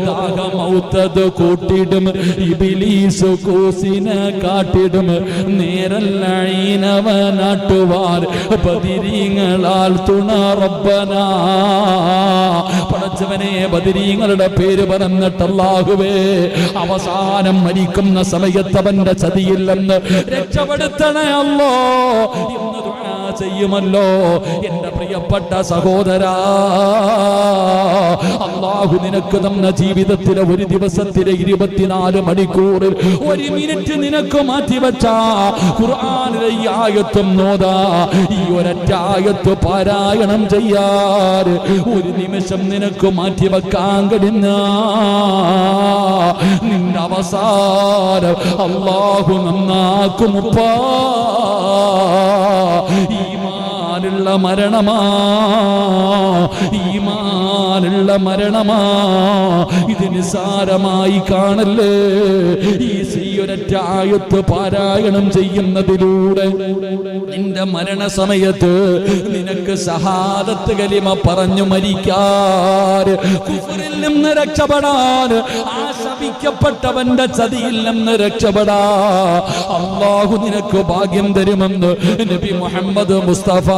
ദാഹമൗത്തത് കൂട്ടിടും ഇബ്ലീസ് കൂസിനെ കാട്ടിടും നേരല്ലീനവനാട്ടുവാർ ബദിരീങ്ങളാൽ തുണ റബ്ബനാ. പടച്ചവനെ, ബദിരീങ്ങളുടെ പേര് പറഞ്ഞിട്ട് അല്ലാഹുവേ അവസാനം മരിക്കുന്ന സമയത്ത് അവന്റെ ചതിയില്ലെന്ന് രക്ഷപ്പെടുത്തണേ അല്ലോ എന്ന് ദുആ ചെയ്യുമല്ലോ എന്റെ പ്രിയപ്പെട്ട സഹോദരാ. അല്ലാഹു നിനക്ക് തന്ന ജീവിതത്തിലെ ഒരു ദിവസത്തിലെ 24 മണിക്കൂറിൽ 1 മിനിറ്റ് നിനക്ക് മാറ്റിവെച്ച ഖുർആനിലെ ഈ ആയത്തും നോദാ, ഈ ഒരൊറ്റ ആയത്ത് പാരായണം ചെയ്യാൻ 1 നിമിഷം നിനക്ക് മാറ്റിവെക്കാൻ കഴിഞ്ഞ നിന്റെ അവസാനം അല്ലാഹു നന്നാക്കുമുപ്പാ. ഈമാനുള്ള മരണമാ, ഈമാനുള്ള മരണമാ. ഇത് നിസാരമായി കാണല്ലേ. ഈ ഒരൊറ്റ ആയത്ത് പാരായണം ചെയ്യുന്നതിലൂടെ നിന്റെ മരണസമയത്ത് നിനക്ക് ശഹാദത്ത് കലിമ പറഞ്ഞു മരിക്കാൻ, കുഫറിൽ നിന്ന് രക്ഷപ്പെടാൻ, ആ ശപിക്കപ്പെട്ടവന്റെ ചതിയിൽ നിന്ന് രക്ഷപ്പെടാ അല്ലാഹു നിനക്ക് ഭാഗ്യം തരുമെന്ന് നബി മുഹമ്മദ് മുസ്തഫ